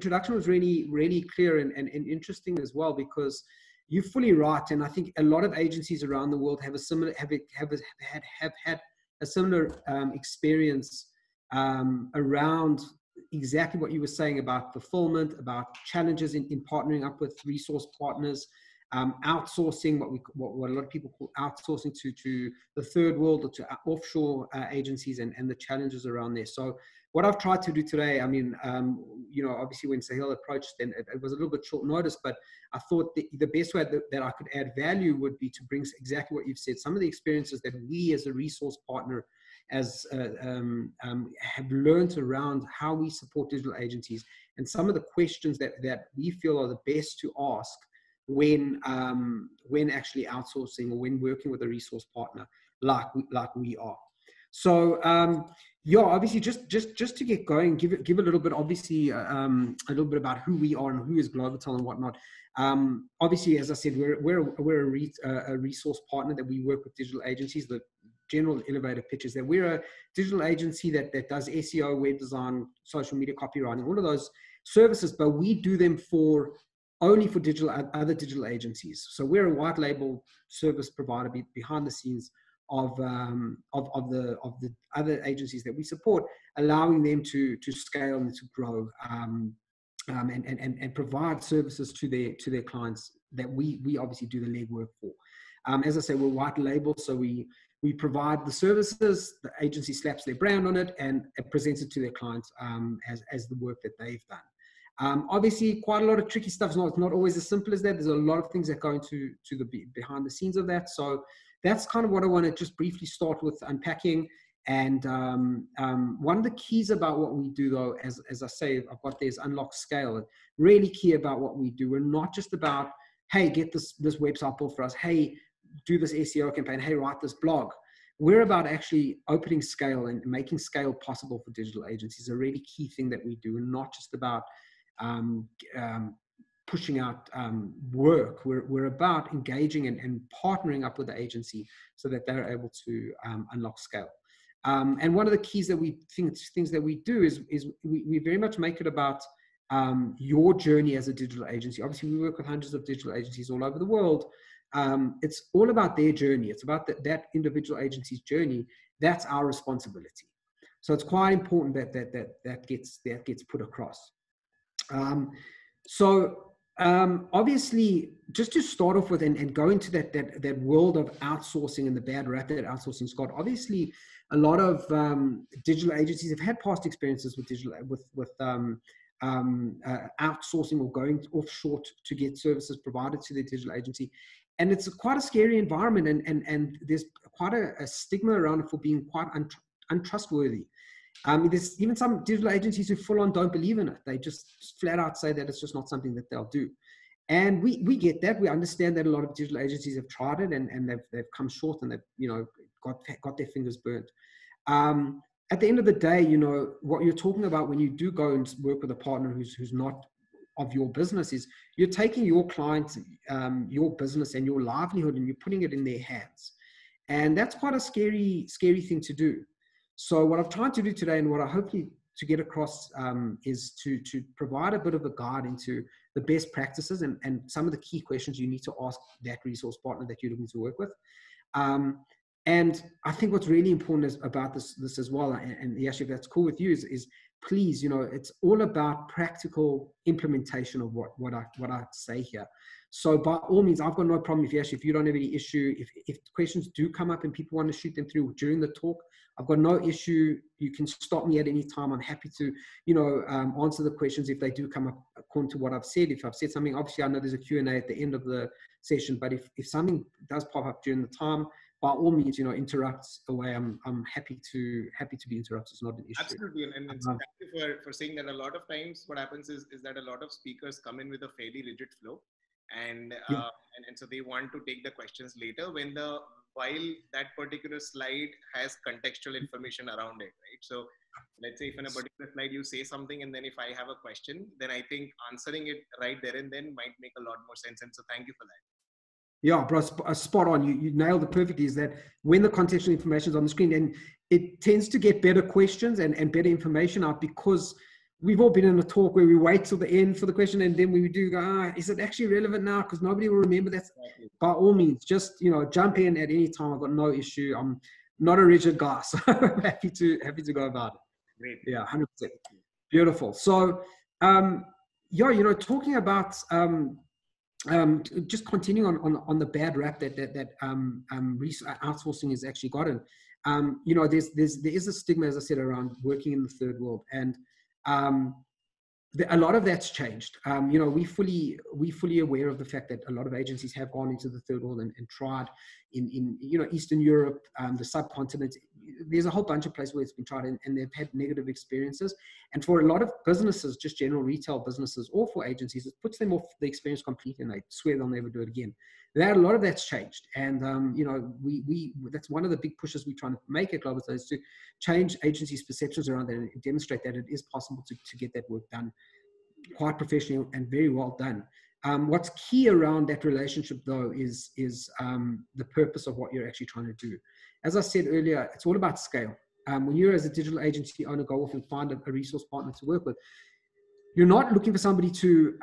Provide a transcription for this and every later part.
introduction was really, really clear and interesting as well, because you're fully right. And I think a lot of agencies around the world have a similar, have had a similar experience around exactly what you were saying about fulfillment, about challenges in partnering up with resource partners, outsourcing, what a lot of people call outsourcing to the third world or to offshore agencies, and the challenges around there. So what I've tried to do today, I mean, obviously when Sahil approached, then it was a little bit short notice, but I thought the best way that I could add value would be to bring exactly what you've said, some of the experiences that we as a resource partner have learned around how we support digital agencies, and some of the questions that we feel are the best to ask when actually outsourcing or when working with a resource partner like we are. So obviously just to get going, give a little bit, obviously a little bit about who we are and who is Glovotel and whatnot. Obviously, as I said, we're a resource partner that we work with digital agencies. The general elevator pitch is that we're a digital agency that does SEO, web design, social media copywriting, all of those services, but we do them only for other digital agencies. So we're a white label service provider behind the scenes of the other agencies that we support, allowing them to scale and to grow and provide services to their clients that we obviously do the legwork for. As I say, we're white label, so we provide the services, the agency slaps their brand on it, and it presents it to their clients as the work that they've done. Obviously, quite a lot of tricky stuff. It's not always as simple as that. There's a lot of things that go into the behind the scenes of that. So that's kind of what I want to just briefly start with unpacking. And one of the keys about what we do, though, as I say, I've got there's unlock scale. Really key about what we do. We're not just about, hey, get this website built for us. Hey, do this SEO campaign. Hey, write this blog. We're about actually opening scale and making scale possible for digital agencies. A really key thing that we do. We're not just about pushing out work. We're about engaging and partnering up with the agency so that they're able to unlock scale. And one of the keys that we think, things that we do is we very much make it about your journey as a digital agency. Obviously, we work with hundreds of digital agencies all over the world. It's all about their journey. It's about that individual agency's journey. That's our responsibility. So it's quite important that gets put across. Obviously, just to start off with and go into that world of outsourcing and the bad rap that outsourcing's got. Obviously, a lot of digital agencies have had past experiences with outsourcing or going offshore to get services provided to the digital agency, and it's quite a scary environment, and there's quite a stigma around it for being quite untrustworthy. There's even some digital agencies who full on don't believe in it. They just flat out say that it's just not something that they'll do. And we get that. We understand that a lot of digital agencies have tried it and they've come short and they've got their fingers burnt. At the end of the day, what you're talking about when you do go and work with a partner who's not of your business is you're taking your clients, your business and your livelihood, and you're putting it in their hands. And that's quite a scary thing to do. So what I've tried to do today, and what I hopefully to get across is to provide a bit of a guide into the best practices and some of the key questions you need to ask that resource partner that you're looking to work with. And I think what's really important about this as well, and Yash, if that's cool with you, is please, it's all about practical implementation of what I say here. So by all means, I've got no problem if you don't have any issue, if questions do come up and people want to shoot them through during the talk, I've got no issue. You can stop me at any time. I'm happy to, answer the questions if they do come up according to what I've said. If I've said something, obviously I know there's a Q&A at the end of the session, but if something does pop up during the time, by all means, interrupt away. I'm happy to be interrupted. It's not an issue. Absolutely, and thank you for saying that. A lot of times, what happens is that a lot of speakers come in with a fairly rigid flow, and so they want to take the questions later while that particular slide has contextual information around it, right? So let's say if in a particular slide you say something, and then if I have a question, then I think answering it right there and then might make a lot more sense. And so thank you for that. Yeah, bro, spot on. You nailed it perfectly. Is that when the contextual information is on the screen, and it tends to get better questions and better information out, because we've all been in a talk where we wait till the end for the question, and then we do go, is it actually relevant now? Because nobody will remember that. Exactly. By all means, just, jump in at any time. I've got no issue. I'm not a rigid guy, so I'm happy to go about it. Great. Yeah, 100%. Beautiful. So, talking about just continuing on the bad rap that outsourcing has actually gotten. There is a stigma, as I said, around working in the third world, and a lot of that's changed. We're fully aware of the fact that a lot of agencies have gone into the third world and tried in Eastern Europe, the subcontinent. There's a whole bunch of places where it's been tried, and they've had negative experiences. And for a lot of businesses, just general retail businesses, or for agencies, it puts them off the experience completely, and they swear they'll never do it again. A lot of that's changed, and that's one of the big pushes we're trying to make at Global, is to change agencies' perceptions around that and demonstrate that it is possible to get that work done quite professionally and very well done. What's key around that relationship, though, is the purpose of what you're actually trying to do. As I said earlier, it's all about scale. When you, as a digital agency owner, go off and find a resource partner to work with, you're not looking for somebody to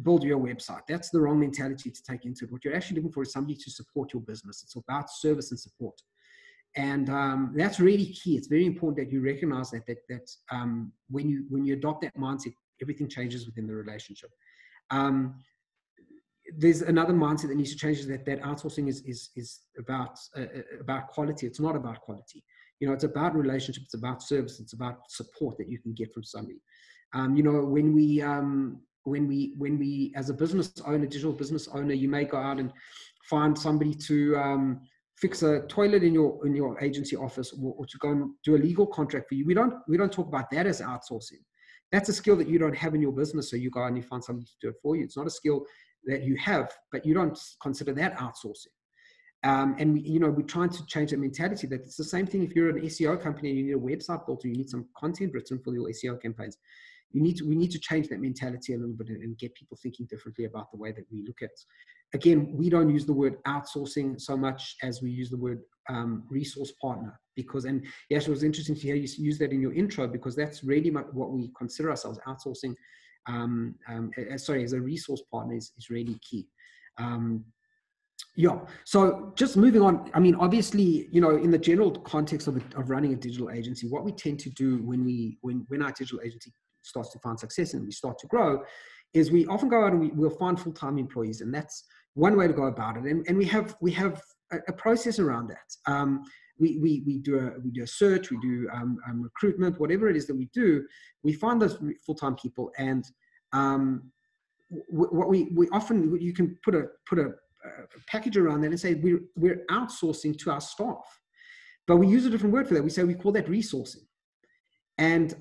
build your website. That's the wrong mentality to take into it. What you're actually looking for is somebody to support your business. It's about service and support. And that's really key. It's very important that you recognize that when you adopt that mindset, everything changes within the relationship. There's another mindset that needs to change, is that outsourcing is about quality. It's not about quality. It's about relationship. It's about service. It's about support that you can get from somebody. When we as a business owner, digital business owner, you may go out and find somebody to fix a toilet in your agency office, or to go and do a legal contract for you. We don't talk about that as outsourcing. That's a skill that you don't have in your business, so you go and you find somebody to do it for you. It's not a skill that you have, but you don't consider that outsourcing. And we're trying to change that mentality, that it's the same thing if you're an SEO company and you need a website built, or you need some content written for your SEO campaigns. We need to change that mentality a little bit and get people thinking differently about the way that we look at it. Again, we don't use the word outsourcing so much as we use the word resource partner, because, and yes, it was interesting to hear you use that in your intro, because that's really what we consider ourselves. Outsourcing, as a resource partner is really key. So just moving on, I mean, obviously, in the general context of running a digital agency, what we tend to do when our digital agency starts to find success and we start to grow, is we often go out and we'll find full-time employees, and that's one way to go about it. And we have a process around that. We do a search, we do recruitment, whatever it is that we do, we find those full-time people, and what we often, you can put a package around that and say we're outsourcing to our staff, but we use a different word for that. We call that resourcing. And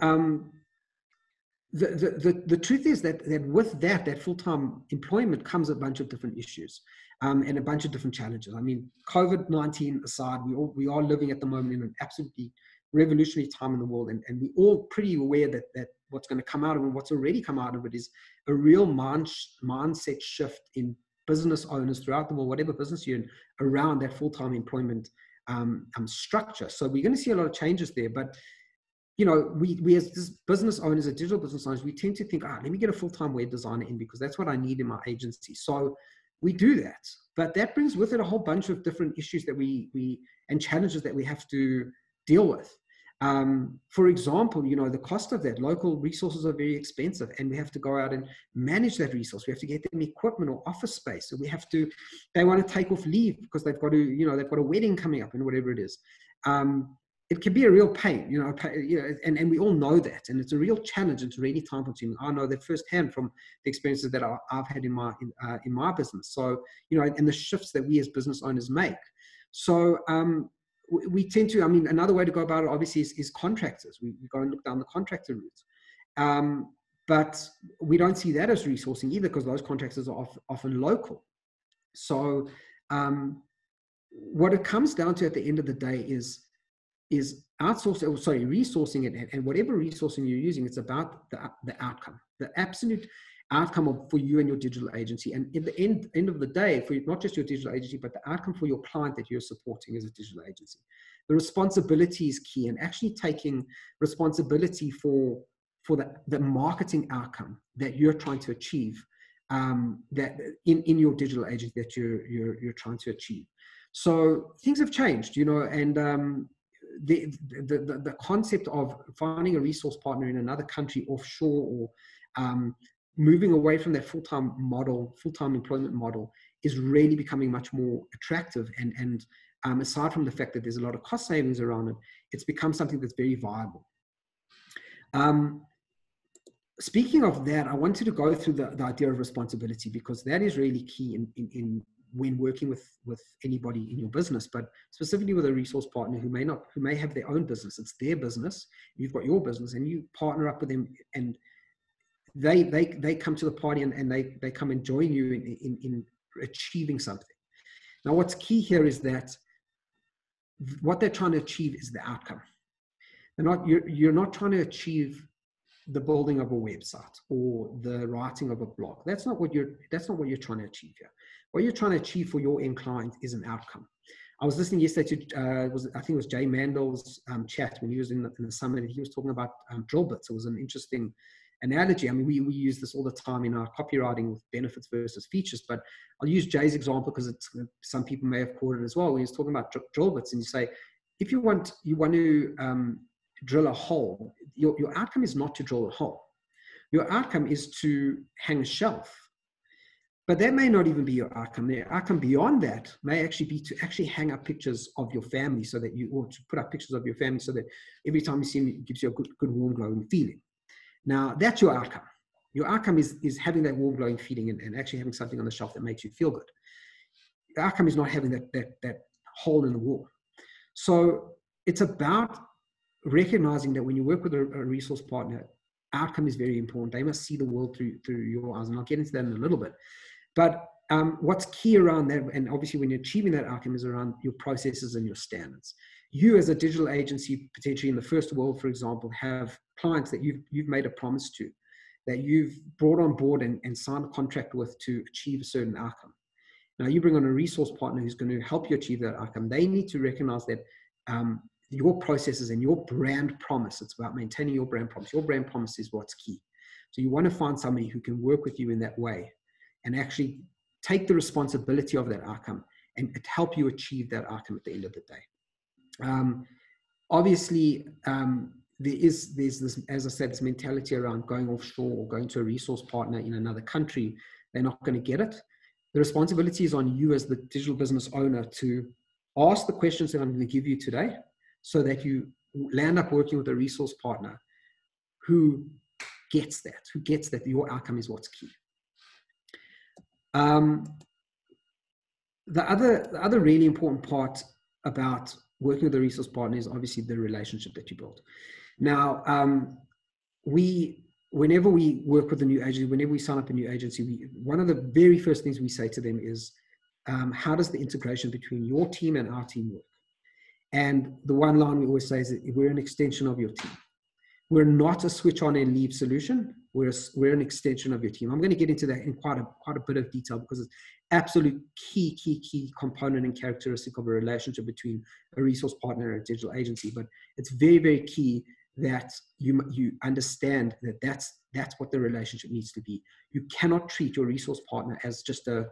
the truth is that with that full-time employment comes a bunch of different issues and a bunch of different challenges. I mean, COVID-19 aside, we are living at the moment in an absolutely revolutionary time in the world, and we're all pretty aware that what's going to come out of it, what's already come out of it, is a real mindset shift in business owners throughout the world, whatever business you're in, around that full-time employment structure. So we're going to see a lot of changes there, but we as business owners, as digital business owners, we tend to think, let me get a full-time web designer in because that's what I need in my agency. So we do that, but that brings with it a whole bunch of different issues that and challenges that we have to deal with. For example, the cost of that. Local resources are very expensive, and we have to go out and manage that resource. We have to get them equipment or office space. So they want to take off leave because they've got a wedding coming up and whatever it is. It can be a real pain, and we all know that, and it's a real challenge. It's really time consuming. I know that firsthand from the experiences that I've had in my business. So, and the shifts that we as business owners make. So, we tend to, another way to go about it, obviously, is contractors. We go and look down the contractor route. But we don't see that as resourcing either, because those contractors are often local. So what it comes down to at the end of the day is resourcing it, and whatever resourcing you're using, it's about the outcome, the absolute outcome for you and your digital agency. And in the end of the day, for not just your digital agency, but the outcome for your client that you're supporting as a digital agency. The responsibility is key, and actually taking responsibility for for the marketing outcome that you're trying to achieve, that in your digital agency that you're trying to achieve. So things have changed, and the concept of finding a resource partner in another country offshore, or moving away from that full-time employment model, is really becoming much more attractive. And aside from the fact that there's a lot of cost savings around it, it's become something that's very viable. Speaking of that, I wanted to go through the idea of responsibility, because that is really key in when working with anybody in your business, but specifically with a resource partner who may have their own business. It's their business. You've got your business, and you partner up with them, and they come to the party, and they come and join you in achieving something. Now, what's key here is that what they're trying to achieve is the outcome. You're not trying to achieve the building of a website or the writing of a blog. That's not what you're trying to achieve here. What you're trying to achieve for your end client is an outcome. I was listening yesterday to I think it was Jay Mandel's chat when he was in the summit, and he was talking about drill bits. It was an interesting analogy. I mean, we use this all the time in our copywriting with benefits versus features, but I'll use Jay's example because some people may have caught it as well. When he's talking about drill bits, and you say, if you want to drill a hole, your outcome is not to drill a hole. Your outcome is to hang a shelf. But that may not even be your outcome. The outcome beyond that may actually be to actually hang up pictures of your family, or to put up pictures of your family so that every time you see them, it gives you a good warm, glowing feeling. Now, that's your outcome. Your outcome is having that warm, glowing feeling and actually having something on the shelf that makes you feel good. The outcome is not having that hole in the wall. So it's about recognizing that when you work with a resource partner, outcome is very important. They must see the world through your eyes, and I'll get into that in a little bit. But what's key around that, and obviously when you're achieving that outcome, is around your processes and your standards. You as a digital agency, potentially in the first world, for example, have clients that you've made a promise to, that you've brought on board and signed a contract with to achieve a certain outcome. Now you bring on a resource partner who's going to help you achieve that outcome. They need to recognize that your processes and your brand promise, it's about maintaining your brand promise. Your brand promise is what's key. So you want to find somebody who can work with you in that way and actually take the responsibility of that outcome and help you achieve that outcome at the end of the day. Obviously, there's this, as I said, this mentality around going offshore or going to a resource partner in another country. They're not going to get it. The responsibility is on you as the digital business owner to ask the questions that I'm going to give you today, so that you land up working with a resource partner who gets that your outcome is what's key. The other really important part about working with a resource partner is obviously the relationship that you build. Now, whenever we work with a new agency, whenever we sign up a new agency, one of the very first things we say to them is, how does the integration between your team and our team work? And the one line we always say is that we're an extension of your team. We're not a switch on and leave solution. We're an extension of your team. I'm going to get into that in quite a bit of detail, because it's absolute key component and characteristic of a relationship between a resource partner and a digital agency. But it's very, very key that you understand that that's what the relationship needs to be. You cannot treat your resource partner as just a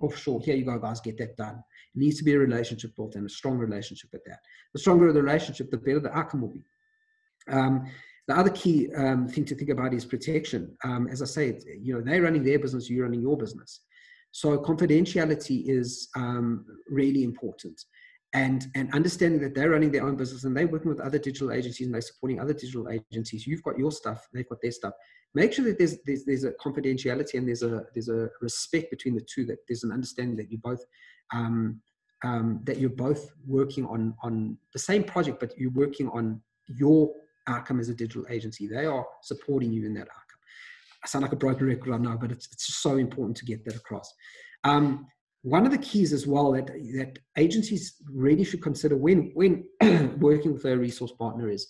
offshore, here you go guys, get that done. It needs to be a relationship built, and a strong relationship at that. The stronger the relationship, the better the outcome will be. The other key thing to think about is protection. As I say, they're running their business, you're running your business. So confidentiality is really important. And understanding that they're running their own business and they're working with other digital agencies and they're supporting other digital agencies. You've got your stuff, they've got their stuff. Make sure that there's a confidentiality and there's a respect between the two, that there's an understanding that you're both working on the same project, but you're working on your outcome as a digital agency. They are supporting you in that outcome. I sound like a broken record, I know, but it's just so important to get that across. One of the keys as well that agencies really should consider when working with a resource partner is,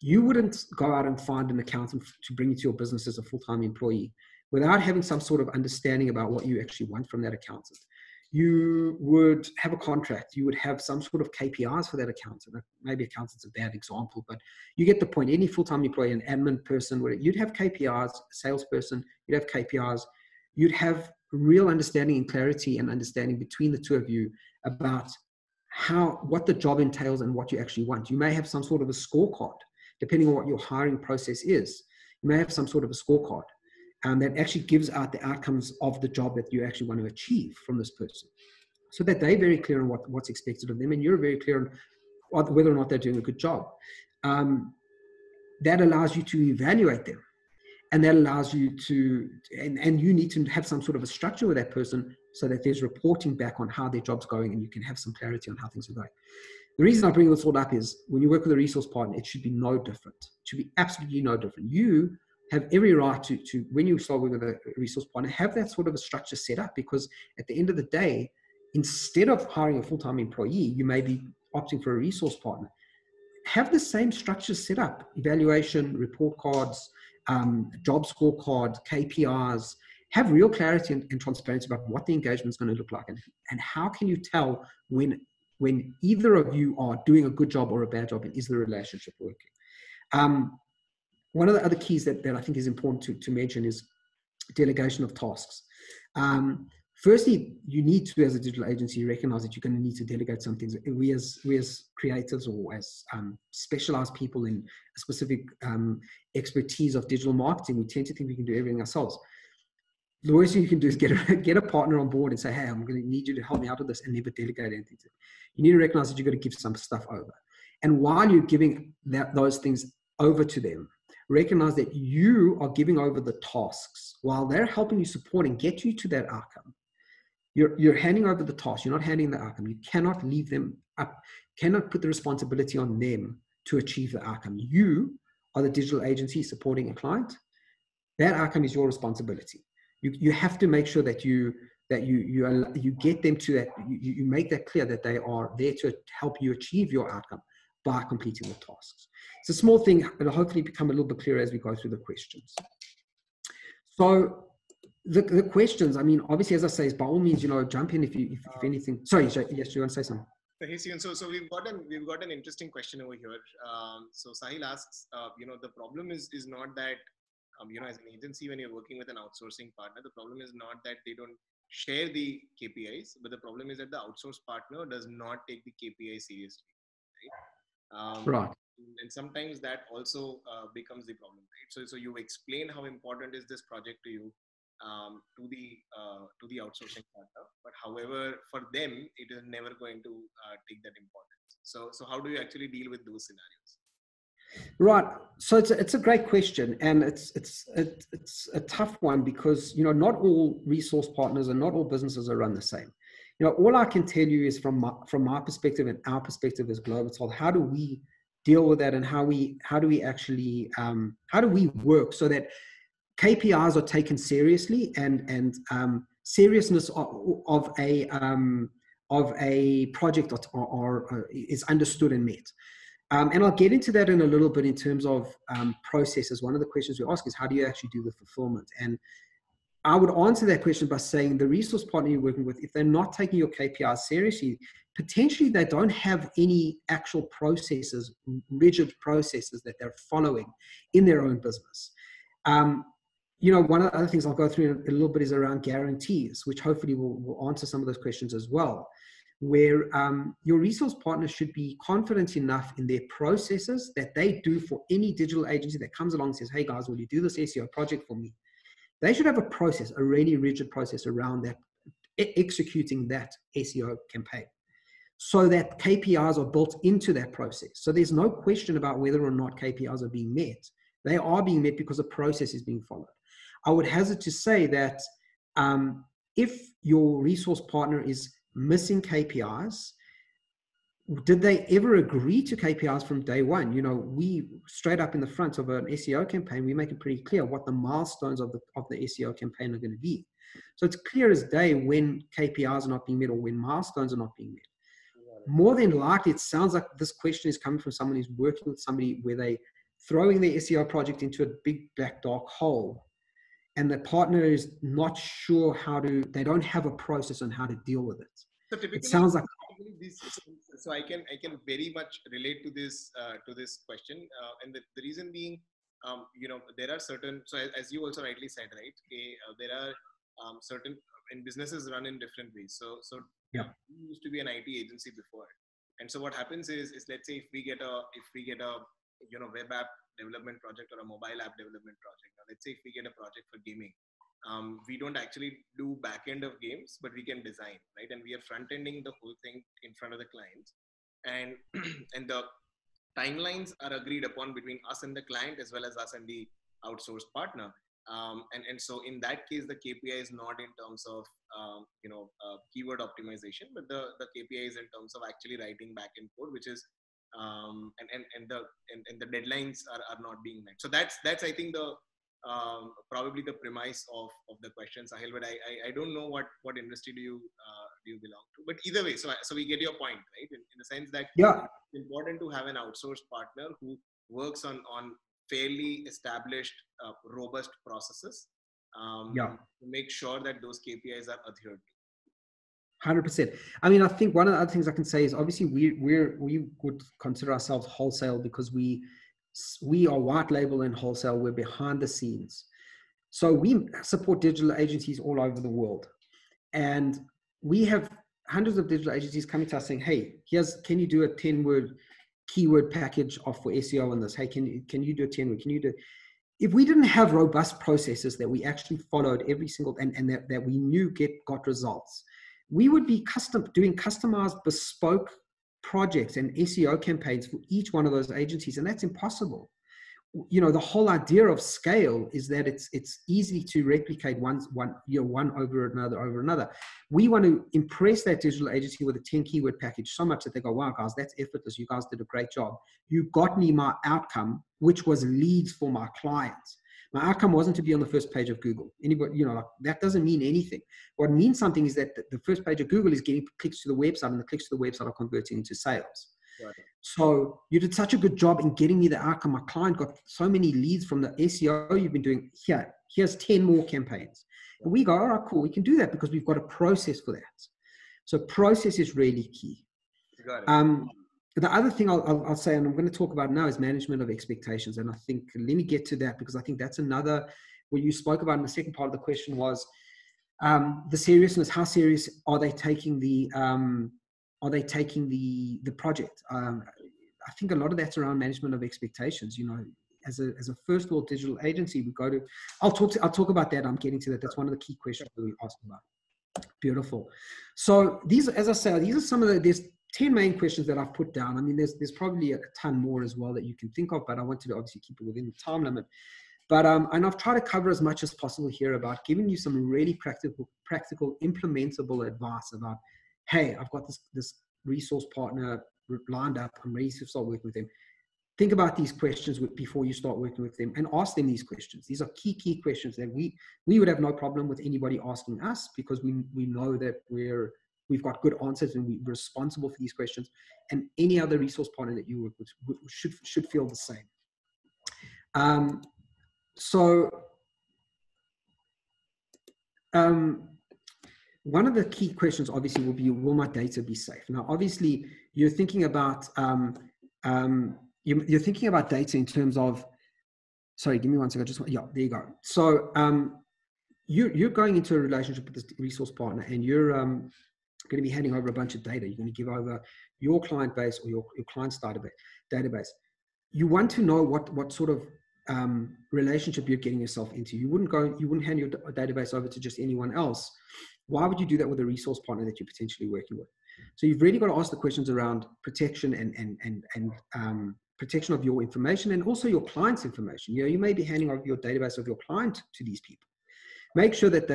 you wouldn't go out and find an accountant to bring into your business as a full-time employee without having some sort of understanding about what you actually want from that accountant. you would have a contract. You would have some sort of KPIs for that accountant. Maybe accountant's a bad example, but you get the point. Any full-time employee, an admin person, where you'd have KPIs, a salesperson, you'd have KPIs. You'd have real understanding and clarity and understanding between the two of you about what the job entails and what you actually want. You may have some sort of a scorecard, depending on what your hiring process is. You may have some sort of a scorecard that actually gives out the outcomes of the job that you actually want to achieve from this person, so that they're very clear on what's expected of them, and you're very clear on whether or not they're doing a good job. That allows you to evaluate them, and that allows you to, and you need to have some sort of a structure with that person so that there's reporting back on how their job's going, and you can have some clarity on how things are going. The reason I bring this all up is when you work with a resource partner, it should be no different. It should be absolutely no different. You have every right to when you start working with a resource partner, have that sort of a structure set up, because at the end of the day, instead of hiring a full-time employee, you may be opting for a resource partner. Have the same structure set up: evaluation, report cards, job scorecard, KPIs. Have real clarity and transparency about what the engagement is going to look like, and how can you tell when either of you are doing a good job or a bad job, and is the relationship working? One of the other keys that I think is important to mention is delegation of tasks. Firstly, you need to, as a digital agency, recognize that you're going to need to delegate some things. We as creatives, or as specialized people in a specific expertise of digital marketing, we tend to think we can do everything ourselves. The worst thing you can do is get a partner on board and say, hey, I'm going to need you to help me out with this, and never delegate anything to them. You need to recognize that you've got to give some stuff over. And while you're giving those things over to them, recognize that you are giving over the tasks while they're helping you support and get you to that outcome. You're handing over the task. You're not handing the outcome. You cannot leave them up, cannot put the responsibility on them to achieve the outcome. You are the digital agency supporting a client. That outcome is your responsibility. You have to make sure that you get them to that. You make that clear that they are there to help you achieve your outcome by completing the tasks. It's a small thing. It'll hopefully become a little bit clearer as we go through the questions. So the questions, I mean, obviously, as I say, is by all means, jump in if anything. Sorry, yes, you want to say something? Hey, Sion, so we've got an interesting question over here. So Sahil asks, the problem is not that, as an agency, when you're working with an outsourcing partner, the problem is not that they don't share the KPIs, but the problem is that the outsourced partner does not take the KPI seriously, right? Right. And sometimes that also becomes the problem, right? So you explain how important is this project to you, to the outsourcing partner, but however, for them, it is never going to take that importance. So how do you actually deal with those scenarios? Right. So it's a great question, and it's a tough one, because not all resource partners and not all businesses are run the same. All I can tell you is from my perspective and our perspective as Global, how do we deal with that, and how do we actually work so that KPIs are taken seriously, and seriousness of a project is understood and met. And I'll get into that in a little bit in terms of processes. One of the questions we ask is, how do you actually do the fulfillment? And I would answer that question by saying the resource partner you're working with, if they're not taking your KPIs seriously, potentially they don't have any actual processes, rigid processes that they're following in their own business. One of the other things I'll go through in a little bit is around guarantees, which hopefully will answer some of those questions as well, where your resource partner should be confident enough in their processes that they do for any digital agency that comes along and says, hey guys, will you do this SEO project for me? They should have a process, a really rigid process around that, executing that SEO campaign, so that KPIs are built into that process. So there's no question about whether or not KPIs are being met. They are being met because a process is being followed. I would hazard to say that if your resource partner is missing KPIs, did they ever agree to KPIs from day one? We straight up in the front of an SEO campaign, we make it pretty clear what the milestones of the SEO campaign are going to be. So it's clear as day when KPIs are not being met or when milestones are not being met. More than likely, it sounds like this question is coming from someone who's working with somebody where they throwing their SEO project into a big black dark hole and the partner is not sure they don't have a process on how to deal with it. So typically, it sounds like so I can very much relate to this question, and the reason being, there are certain, so as you also rightly said, right? Okay, there are certain, and businesses run in different ways. So yeah, we used to be an IT agency before, and so what happens is let's say if we get a web app development project or a mobile app development project, or let's say if we get a project for gaming, we don't actually do back end of games, but we can design, right? And we are front ending the whole thing in front of the clients, and and the timelines are agreed upon between us and the client, as well as us and the outsourced partner. And so in that case, the KPI is not in terms of keyword optimization, but the KPI is in terms of actually writing backend code, which is and the deadlines are not being met. So that's I think the probably the premise of the question, Sahil. But I don't know what industry do you belong to. But either way, so we get your point, right? In the sense that yeah, it's important to have an outsourced partner who works on fairly established, robust processes to make sure that those KPIs are adhered to. 100%. I mean, I think one of the other things I can say is obviously we would consider ourselves wholesale because we are white label and wholesale. We're behind the scenes. So we support digital agencies all over the world. And we have hundreds of digital agencies coming to us saying, hey, can you do a 10-word keyword package for SEO on this? Hey, can you do a 10-word? Can you do? If we didn't have robust processes that we actually followed every single, and that we knew got results, we would be doing customized bespoke projects and SEO campaigns for each one of those agencies. And that's impossible. The whole idea of scale is that it's easy to replicate one over another. We want to impress that digital agency with a 10 keyword package so much that they go, wow, guys, that's effortless. You guys did a great job. You got me my outcome, which was leads for my clients. My outcome wasn't to be on the first page of Google. Anybody, that doesn't mean anything. What means something is that the first page of Google is getting clicks to the website, and the clicks to the website are converting into sales. Right. So you did such a good job in getting me the outcome. My client got so many leads from the SEO you've been doing. Here's 10 more campaigns. And we go, all right, cool. We can do that because we've got a process for that. So process is really key. Got it. The other thing I'll say, and I'm going to talk about now, is management of expectations. And I think, let me get to that, because I think that's another, what you spoke about in the second part of the question was the seriousness. How serious are they taking the project? I think a lot of that's around management of expectations. As a first world digital agency, we go to, I'll talk about that. I'm getting to that. That's one of the key questions that we asked about. Beautiful. So these, as I say, these are some of there's 10 main questions that I've put down. I mean, there's probably a ton more as well that you can think of, but I wanted to obviously keep it within the time limit. But and I've tried to cover as much as possible here about giving you some really practical, implementable advice about, hey, I've got this resource partner lined up. I'm ready to start working with them. Think about these questions before you start working with them, and ask them these questions. These are key questions that we would have no problem with anybody asking us, because we know that we've got good answers and we're responsible for these questions. And any other resource partner that you work with should feel the same. One of the key questions obviously will be, will my data be safe? Now, obviously, you're thinking about you're thinking about data in terms of, sorry, give me one second. There you go. So you're going into a relationship with this resource partner, and you're going to be handing over a bunch of data. You're going to give over your client base or your client's database. You want to know what sort of relationship you're getting yourself into. You wouldn't hand your database over to just anyone else. Why would you do that with a resource partner that you're potentially working with? So you've really got to ask the questions around protection and protection of your information, and also your client's information. You may be handing over your database of your client to these people. Make sure that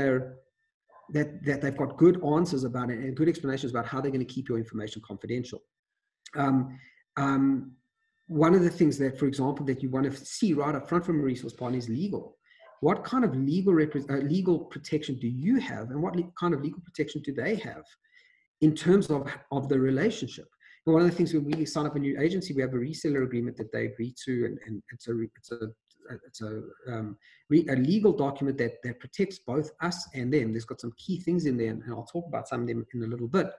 they've got good answers about it and good explanations about how they're going to keep your information confidential. One of the things that, for example, that you want to see right up front from a resource partner is legal. What kind of legal protection do you have, and what kind of legal protection do they have in terms of the relationship? And one of the things when we sign up a new agency, we have a reseller agreement that they agree to, and it's a legal document that protects both us and them. There's got some key things in there, and I'll talk about some of them in a little bit.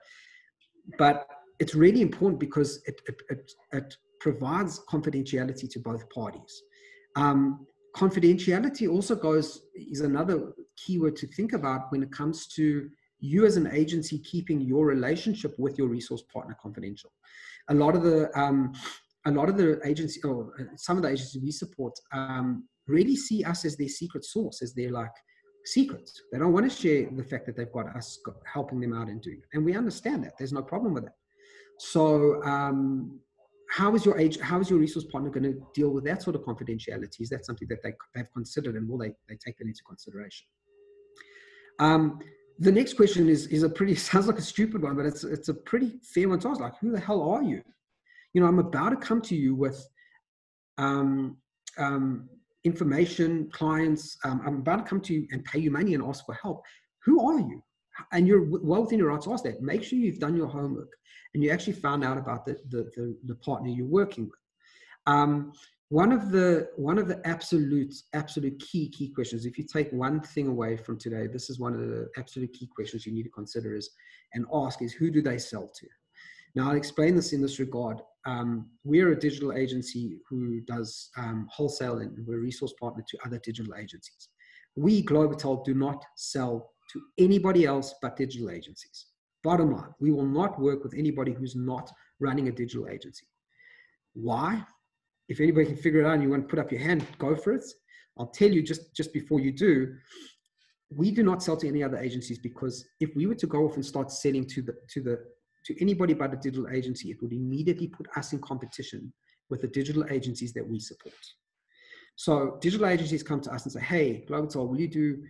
But it's really important because it provides confidentiality to both parties. Confidentiality also is another keyword to think about when it comes to you as an agency keeping your relationship with your resource partner confidential. A lot of the agency, or some of the agencies we support, really see us as their secret sauce, as their like secrets. They don't want to share the fact that they've got us helping them out and doing it. And we understand that. There's no problem with that. So how is your resource partner going to deal with that sort of confidentiality? Is that something that they've considered, and will they take that into consideration? The next question is a pretty, sounds like a stupid one, but it's a pretty fair one to ask. Like, who the hell are you? You know, I'm about to come to you with information, clients. I'm about to come to you and pay you money and ask for help. Who are you? And you're well within your right to ask that. Make sure you've done your homework and you actually found out about the partner you're working with. One of the absolute key questions, if you take one thing away from today, this is one of the absolute key questions you need to consider and ask is, who do they sell to? Now, I'll explain this in this regard. We're a digital agency who does wholesale, and we're a resource partner to other digital agencies. We, Globotel, do not sell to anybody else but digital agencies. Bottom line, we will not work with anybody who's not running a digital agency. Why? If anybody can figure it out and you want to put up your hand, go for it. I'll tell you just before you do, we do not sell to any other agencies, because if we were to go off and start selling to anybody but a digital agency, it would immediately put us in competition with the digital agencies that we support. So digital agencies come to us and say, hey, Globotel, will you do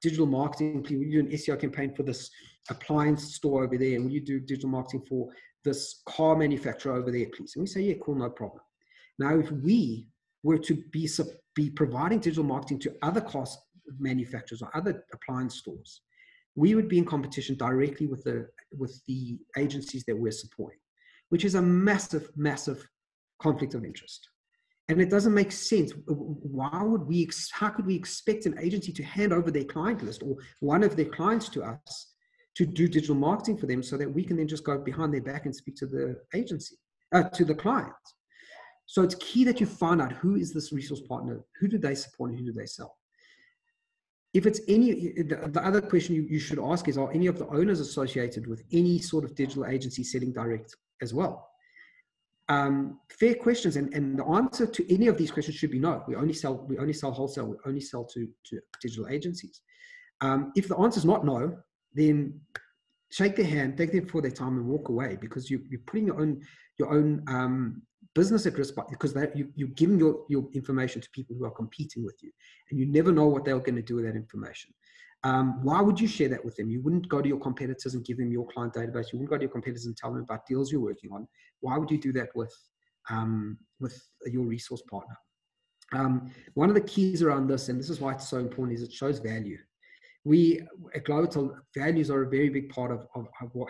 digital marketing, please? Will you do an SEO campaign for this appliance store over there? And will you do digital marketing for this car manufacturer over there, please? And we say, yeah, cool, no problem. Now, if we were to be providing digital marketing to other car manufacturers or other appliance stores, we would be in competition directly with the agencies that we're supporting, which is a massive conflict of interest. And it doesn't make sense. How could we expect an agency to hand over their client list or one of their clients to us to do digital marketing for them so that we can then just go behind their back and speak to the agency, to the client? So it's key that you find out, who is this resource partner? Who do they support and who do they sell? If it's the other question you should ask is, are any of the owners associated with any sort of digital agency selling direct as well? Fair questions, and the answer to any of these questions should be no. We only sell wholesale. We only sell to digital agencies. If the answer is not no, then shake their hand, take them for their time, and walk away, because you're putting your own business at risk, because you're giving your information to people who are competing with you, and you never know what they're going to do with that information. Why would you share that with them? You wouldn't go to your competitors and give them your client database. You wouldn't go to your competitors and tell them about deals you're working on. Why would you do that with your resource partner? One of the keys around this, and this is why it's so important, is it shows value. We at Globotel, values are a very big part of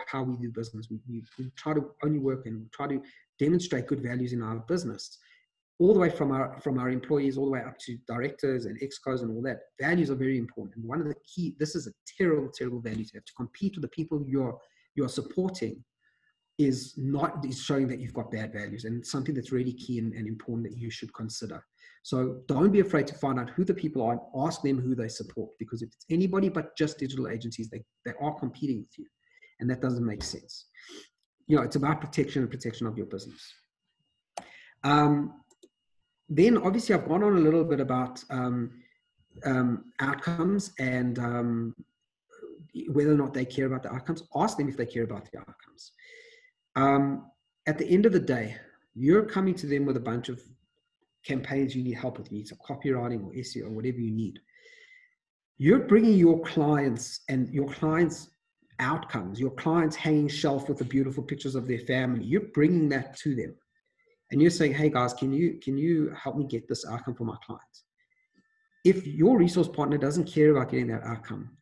how we do business. We try to only work and try to demonstrate good values in our business, all the way from our employees all the way up to directors and excos and all that. Values are very important. And one of the key, this is a terrible value to have. To compete with the people you're supporting is showing that you've got bad values, and it's something that's really key and important that you should consider. So don't be afraid to find out who the people are and ask them who they support, because if it's anybody but just digital agencies, they are competing with you, and that doesn't make sense. You know, it's about protection of your business. Then obviously I've gone on a little bit about outcomes and whether or not they care about the outcomes. Ask them if they care about the outcomes. At the end of the day, you're coming to them with a bunch of campaigns you need help with. You need some copywriting or SEO or whatever you need. You're bringing your clients and your clients' outcomes, your clients hanging shelf with the beautiful pictures of their family. You're bringing that to them. And you're saying, hey guys, can you help me get this outcome for my clients? If your resource partner doesn't care about getting that outcome,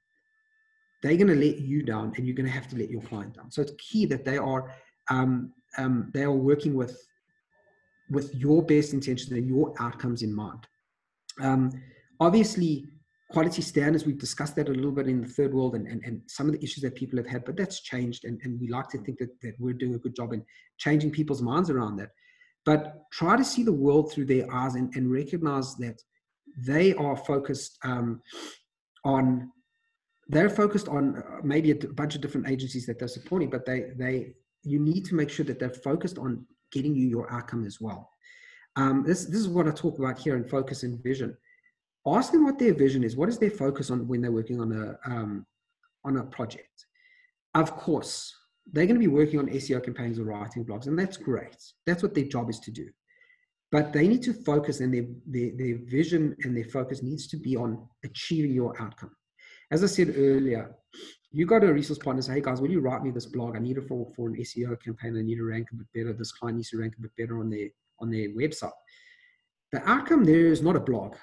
they're going to let you down, and you're going to have to let your client down. So it's key that they are they are working with your best intentions and your outcomes in mind. Obviously, quality standards, we've discussed that a little bit in the third world and some of the issues that people have had, but that's changed. And we like to think that we're doing a good job in changing people's minds around that. But try to see the world through their eyes and recognize that they are focused on maybe a bunch of different agencies that they're supporting, but you need to make sure that they're focused on getting you your outcome as well. This is what I talk about here in focus and vision. Ask them what their vision is. What is their focus on when they're working on a project? Of course, they're going to be working on SEO campaigns or writing blogs, and that's great. That's what their job is to do. But they need to focus, and their vision and their focus needs to be on achieving your outcome. As I said earlier, you go to a resource partner and say, hey guys, will you write me this blog? I need it for an SEO campaign. I need to rank a bit better. This client needs to rank a bit better on their website. The outcome there is not a blog,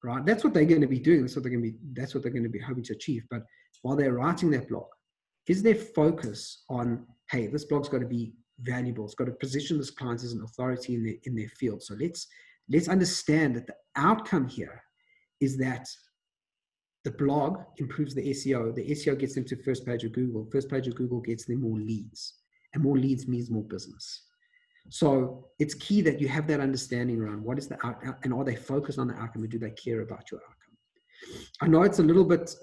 right? That's what they're going to be doing. That's what they're going to be hoping to achieve. But while they're writing that blog, is their focus on, hey, this blog's got to be valuable. It's got to position this client as an authority in their field. So let's understand that the outcome here is that the blog improves the SEO. The SEO gets them to first page of Google. First page of Google gets them more leads. And more leads means more business. So it's key that you have that understanding around what is the outcome, and are they focused on the outcome, and do they care about your outcome? I know it's a little bit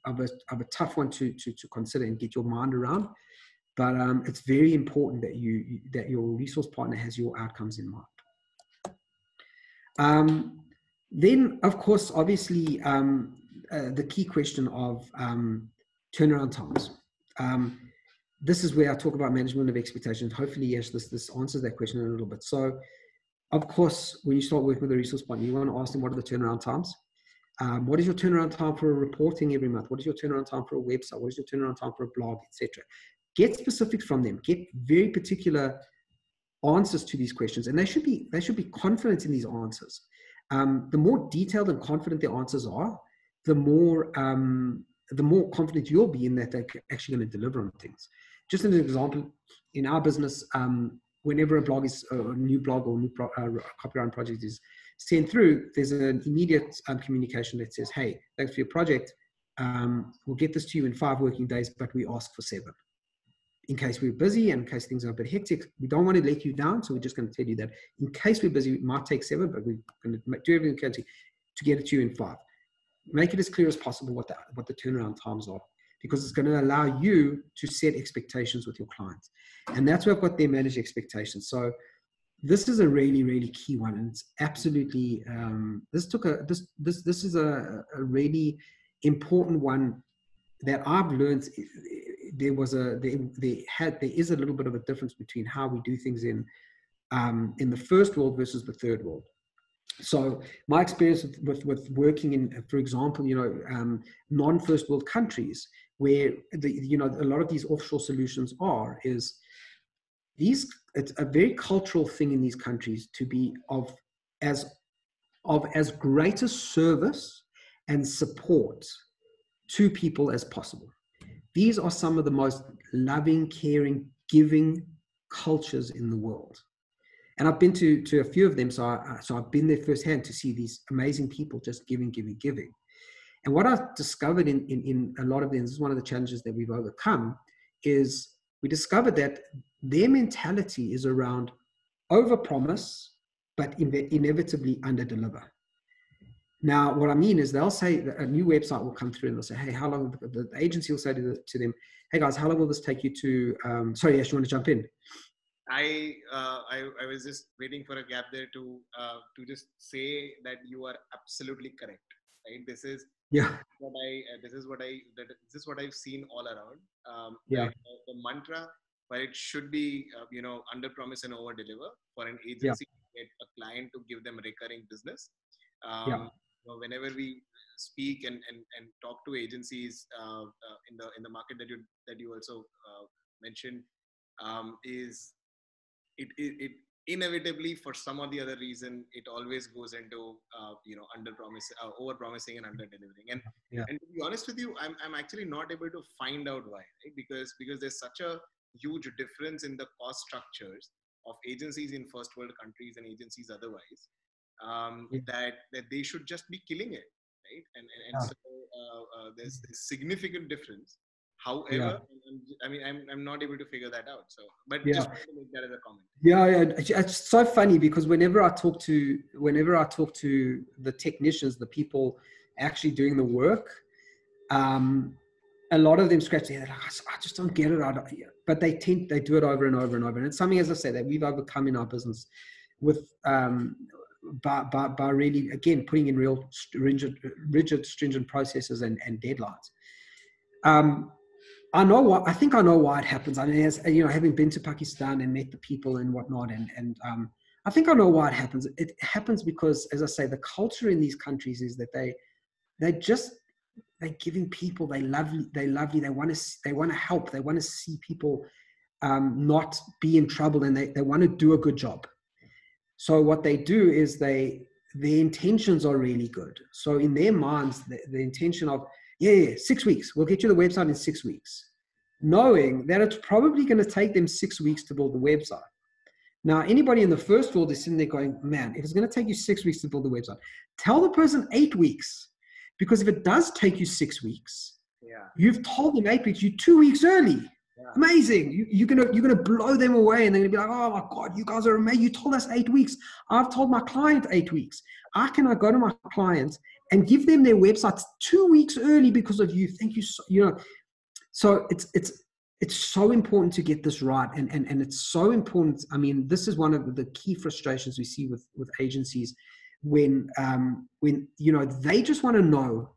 of a tough one to consider and get your mind around, but it's very important that your resource partner has your outcomes in mind. Then, of course, obviously, the key question of turnaround times. This is where I talk about management of expectations. Hopefully, yes, this answers that question a little bit. So, of course, when you start working with a resource partner, you want to ask them, what are the turnaround times? What is your turnaround time for reporting every month? What is your turnaround time for a website? What is your turnaround time for a blog, etc.? Get specific from them. Get very particular answers to these questions, and they should be confident in these answers. The more detailed and confident the answers are, the more confident you'll be in that they're actually going to deliver on things. Just as an example, in our business, whenever a blog is a new blog or new copywriting project is sent through, there's an immediate communication that says, hey, thanks for your project. We'll get this to you in 5 working days, but we ask for 7. In case we're busy and in case things are a bit hectic, we don't want to let you down. So we're just going to tell you that in case we're busy, it might take 7, but we're going to do everything we can to get it to you in 5. Make it as clear as possible what the turnaround times are, because it's going to allow you to set expectations with your clients. And that's where I've got their managed expectations. So this is a really, really key one. And it's absolutely, this is a really important one that I've learned. There is a little bit of a difference between how we do things in the first world versus the third world. So my experience with working in, for example, non-first world countries where a lot of these offshore solutions it's a very cultural thing in these countries to be of as greater service and support to people as possible. These are some of the most loving, caring, giving cultures in the world. And I've been to a few of them, so I've been there firsthand to see these amazing people just giving. And what I've discovered in a lot of them, this is one of the challenges that we've overcome, is we discovered that their mentality is around overpromise, but inevitably underdeliver. Now, what I mean is they'll say that a new website will come through and they'll say, hey, how long, the agency will say to them, hey guys, how long will this take you to, sorry, Ash, you want to jump in? I was just waiting for a gap there to just say that you are absolutely correct, right? This is what I've seen all around. The mantra, but it should be under promise and over deliver for an agency to get a client to give them recurring business. Whenever we speak and talk to agencies in the market that you also mentioned, is it inevitably, for some or the other reason, it always goes into over promising and under delivering. And to be honest with you, I'm actually not able to find out why, right? Because there's such a huge difference in the cost structures of agencies in first world countries and agencies otherwise, that they should just be killing it, right? And so there's significant difference. However, I'm not able to figure that out. So, but just want to make that as a comment. It's so funny because whenever I talk to the technicians, the people actually doing the work, a lot of them scratch their head. Like, I just don't get it. But they do it over and over and over. And it's something, as I say, that we've overcome in our business with by really, again, putting in real rigid, stringent processes and deadlines. I think I know why it happens. I mean, as you know, having been to Pakistan and met the people and whatnot, and I think I know why it happens. It happens because, as I say, the culture in these countries is that they're giving people, they love you, they want to help, they want to see people not be in trouble, and they want to do a good job. So what they do is their intentions are really good. So in their minds, the intention of, 6 weeks, we'll get you the website in 6 weeks, knowing that it's probably going to take them 6 weeks to build the website. Now, anybody in the first world is sitting there going, man, if it's going to take you 6 weeks to build the website, tell the person 8 weeks. Because if it does take you 6 weeks, you've told them 8 weeks, you're 2 weeks early. Amazing. You're gonna blow them away, and they're gonna be like, oh my God, you guys are amazing. You told us 8 weeks. I've told my client 8 weeks. I go to my clients and give them their websites 2 weeks early because of you. Thank you. So it's so important to get this right. And it's so important. I mean, this is one of the key frustrations we see with agencies when you know, they just want to know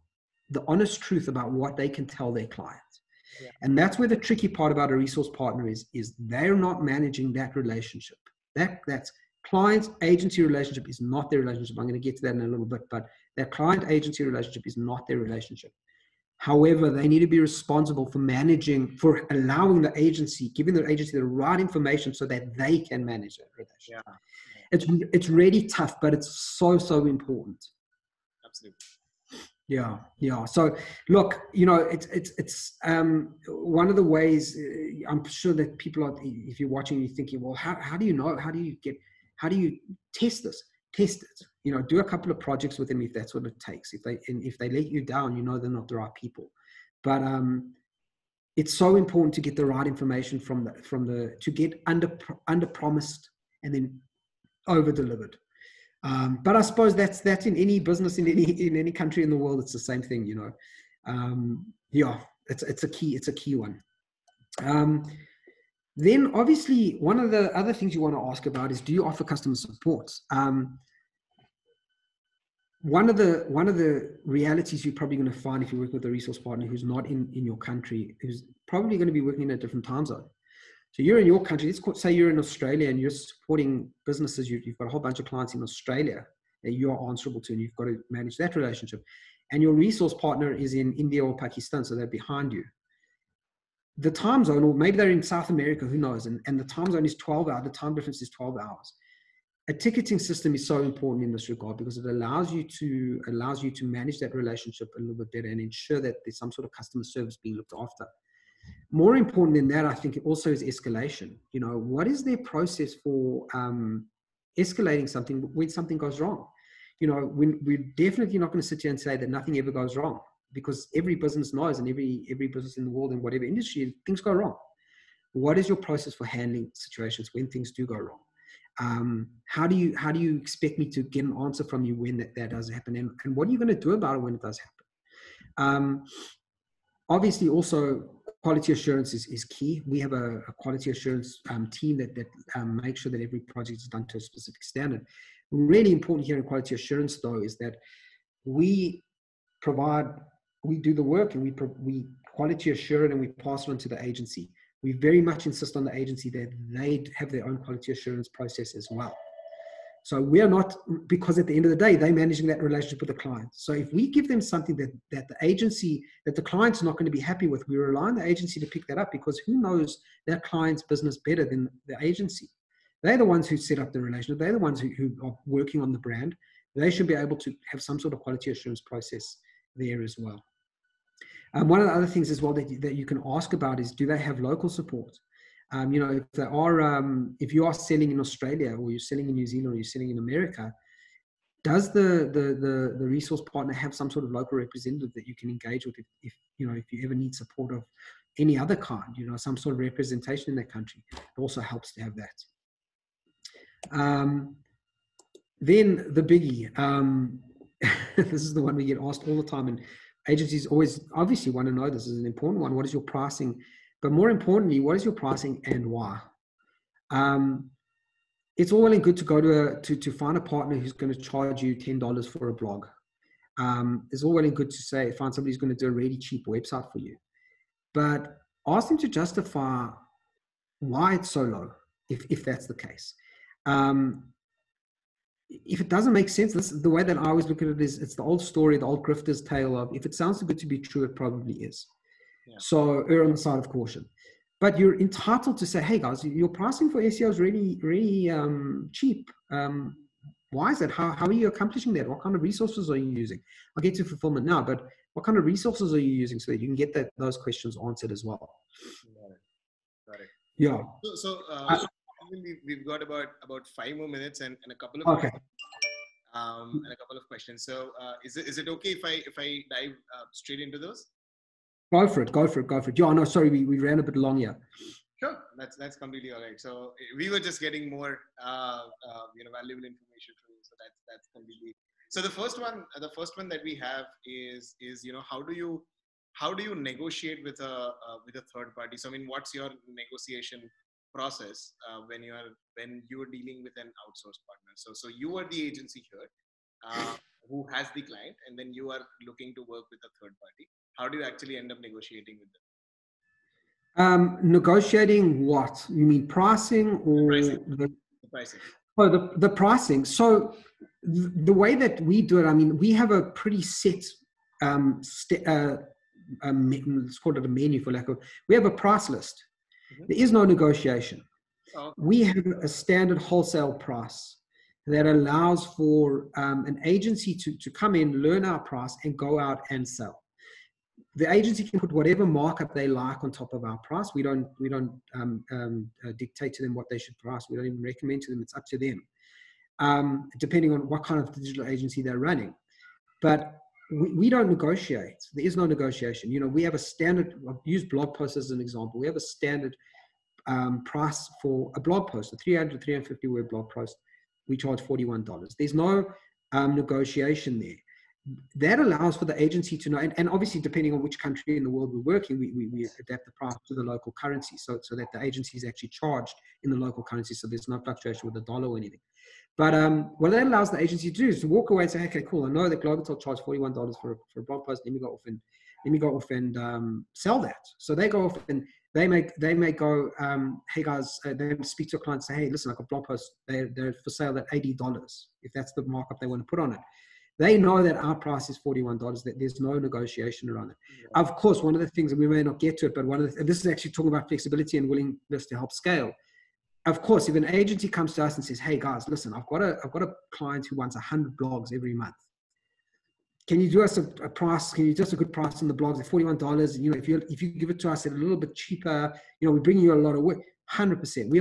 the honest truth about what they can tell their clients. And that's where the tricky part about a resource partner is they're not managing that relationship. That's client-agency relationship is not their relationship. I'm going to get to that in a little bit, but that client-agency relationship is not their relationship. However, they need to be responsible for allowing the agency, giving the agency the right information so that they can manage that relationship. It's really tough, but it's so important. Absolutely. Yeah. So look, you know, it's one of the ways, I'm sure that people are, if you're watching, you're thinking, well, how do you know? How do you test this? Test it. You know, do a couple of projects with them if that's what it takes. If they let you down, you know they're not the right people. But it's so important to get the right information to get under promised and then over delivered. But I suppose that's in any business in any country in the world. It's the same thing, you know. It's a key one. Then obviously one of the other things you want to ask about is, do you offer customer support? One of the realities you're probably going to find if you work with a resource partner who's not in your country, who's probably going to be working in a different time zone. So you're in your country, let's say you're in Australia and you're supporting businesses, you've got a whole bunch of clients in Australia that you're answerable to, and you've got to manage that relationship. And your resource partner is in India or Pakistan, so they're behind you. The time zone, or maybe they're in South America, who knows, and the time zone is 12 hours, the time difference is 12 hours. A ticketing system is so important in this regard because it allows you to manage that relationship a little bit better and ensure that there's some sort of customer service being looked after. More important than that, I think it also is escalation. You know, what is their process for escalating something when something goes wrong? You know, we're definitely not going to sit here and say that nothing ever goes wrong, because every business knows, and every business in the world in whatever industry, things go wrong. What is your process for handling situations when things do go wrong? How do you expect me to get an answer from you when that does happen? And what are you going to do about it when it does happen? Obviously, also, quality assurance is key. We have a quality assurance team that makes sure that every project is done to a specific standard. Really important here in quality assurance, though, is that we do the work, and we quality assure it, and we pass it on to the agency. We very much insist on the agency that they have their own quality assurance process as well. So we are not, because at the end of the day, they're managing that relationship with the client. So if we give them something that the client's not going to be happy with, we rely on the agency to pick that up, because who knows that client's business better than the agency? They're the ones who set up the relationship. They're the ones who are working on the brand. They should be able to have some sort of quality assurance process there as well. One of the other things as well that you can ask about is, do they have local support? You know, if they are, if you are selling in Australia, or you're selling in New Zealand, or you're selling in America, does the resource partner have some sort of local representative that you can engage with if you know, if you ever need support of any other kind, you know, some sort of representation in that country? It also helps to have that. Then the biggie, this is the one we get asked all the time, and agencies always obviously want to know, this is an important one: what is your pricing? But more importantly, what is your pricing and why? It's all well and good to go to find a partner who's going to charge you $10 for a blog. It's all well and good to say, find somebody who's going to do a really cheap website for you, but ask them to justify why it's so low, if that's the case. If it doesn't make sense, this is the way that I always look at it, is it's the old story, the old grifter's tale of, if it sounds too good to be true, it probably is. Yeah. So err on the side of caution. But you're entitled to say, hey guys, your pricing for SEO is really, really cheap. Why is that? How are you accomplishing that? What kind of resources are you using? I'll get to fulfillment now, but what kind of resources are you using, so that you can get those questions answered as well? Got it. Yeah. So we've got about 5 more minutes and a couple of questions. And a couple of questions. So is it okay if I dive straight into those? Go for it. Yeah, no, sorry, we ran a bit long here. Sure, that's completely all right. So we were just getting more valuable information from you. So that's completely. So the first one that we have is how do you negotiate with a third party? So I mean, what's your negotiation process when you're dealing with an outsourced partner? So you are the agency here who has the client, and then you are looking to work with a third party. How do you actually end up negotiating with them? Negotiating what? You mean pricing or the pricing? Oh, the pricing. So the way that we do it, I mean, we have a pretty set, let's call it a menu for lack of, we have a price list. Mm-hmm. There is no negotiation. Oh, okay. We have a standard wholesale price that allows for an agency to come in, learn our price, and go out and sell. The agency can put whatever markup they like on top of our price. We don't dictate to them what they should price. We don't even recommend to them. It's up to them, depending on what kind of digital agency they're running. But we don't negotiate. There is no negotiation. You know, we have a standard. I'll use blog posts as an example. We have a standard price for a blog post, a 300 to 350 word blog post. We charge $41. There's no negotiation there. That allows for the agency to know, and obviously depending on which country in the world we're working, we adapt the price to the local currency, so that the agency is actually charged in the local currency, so there's no fluctuation with the dollar or anything. But what that allows the agency to do is to walk away and say, okay, cool, I know that Globaltel charged $41 for a blog post. Let me go off and sell that. So they go off and they may go, hey guys, they speak to a client and say, hey, listen, I've got blog posts, they're for sale at $80, if that's the markup they want to put on it. They know that our price is $41, that there's no negotiation around it. Yeah. Of course, one of the things, and we may not get to it, but this is actually talking about flexibility and willingness to help scale. Of course, if an agency comes to us and says, hey guys, listen, I've got a client who wants 100 blogs every month. Can you do us a price? Can you do us a good price on the blogs at $41? You know, if you give it to us at a little bit cheaper, you know, we bring you a lot of work. 100%. We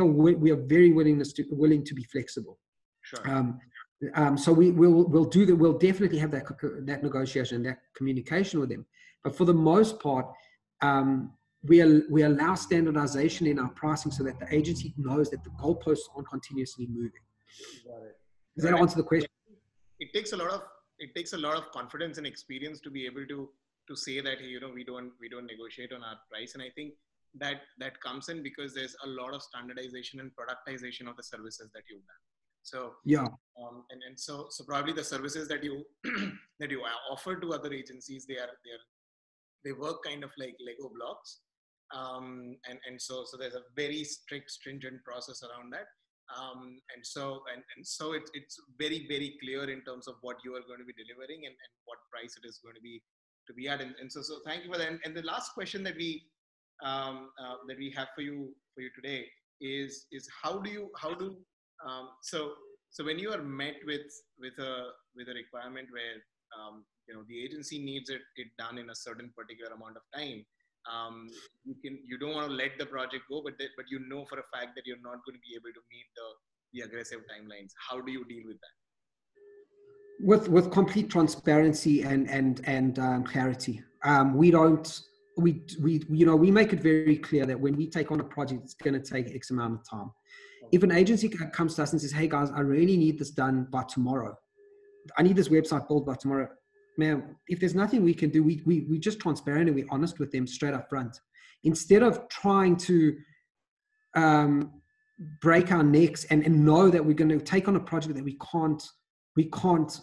are very willing to be flexible. Sure. So we'll do that. We'll definitely have that negotiation, that communication with them. But for the most part, we allow standardization in our pricing so that the agency knows that the goalposts aren't continuously moving. Got it. Does that answer the question? It takes a lot of confidence and experience to be able to say that, you know, we don't negotiate on our price. And I think that comes in because there's a lot of standardization and productization of the services that you've done. So yeah, so probably the services that you that you offer to other agencies, they work kind of like Lego blocks, and so there's a very stringent process around that, and so it's very, very clear in terms of what you are going to be delivering and what price it is going to be at, and so thank you for that. And the last question that we have for you today is how do so when you are met with a requirement where you know, the agency needs it done in a certain particular amount of time, you don't want to let the project go, but you know for a fact that you're not going to be able to meet the aggressive timelines. How do you deal with that? With complete transparency and clarity. We make it very clear that when we take on a project, it's going to take X amount of time. If an agency comes to us and says, "Hey guys, I really need this done by tomorrow. I need this website built by tomorrow," man, if there's nothing we can do, we just transparent and we're honest with them straight up front. Instead of trying to break our necks and know that we're going to take on a project that we can't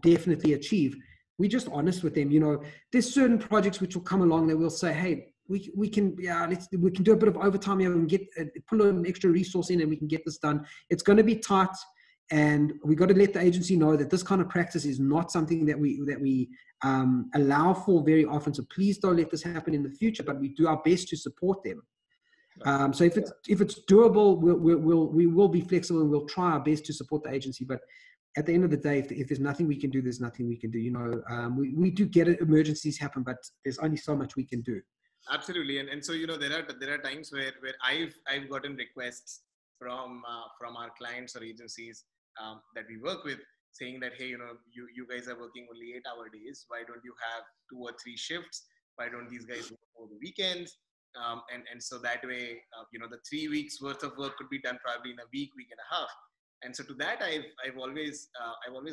definitely achieve, we're just honest with them. There's certain projects which will come along that we'll say, "Hey, we can do a bit of overtime here and pull an extra resource in and we can get this done. It's going to be tight, and we got to let the agency know that this kind of practice is not something that we allow for very often. So please don't let this happen in the future, but we do our best to support them." So if it's doable, we will be flexible and we'll try our best to support the agency. But at the end of the day, if there's nothing we can do, there's nothing we can do. We do get it, emergencies happen, but there's only so much we can do. Absolutely, and so there are times where I've gotten requests from our clients or agencies that we work with, saying that, "Hey, you guys are working only 8-hour days. Why don't you have 2 or 3 shifts? Why don't these guys work over the weekends?" And so that way, the 3 weeks worth of work could be done probably in a week and a half. And so to that, I've always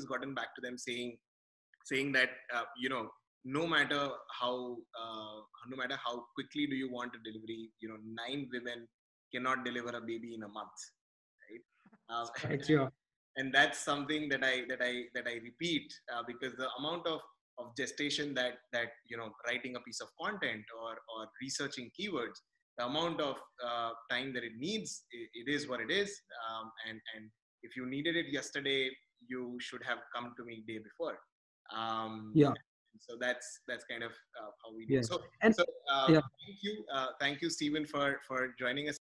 gotten back to them saying that no matter how quickly do you want a delivery, 9 women cannot deliver a baby in a month, right? And that's something that I repeat, because the amount of gestation that writing a piece of content or researching keywords, the amount of time that it needs, it is what it is. And if you needed it yesterday, you should have come to me day before. So that's kind of how we do. Yeah. So thank you, Stephen, for joining us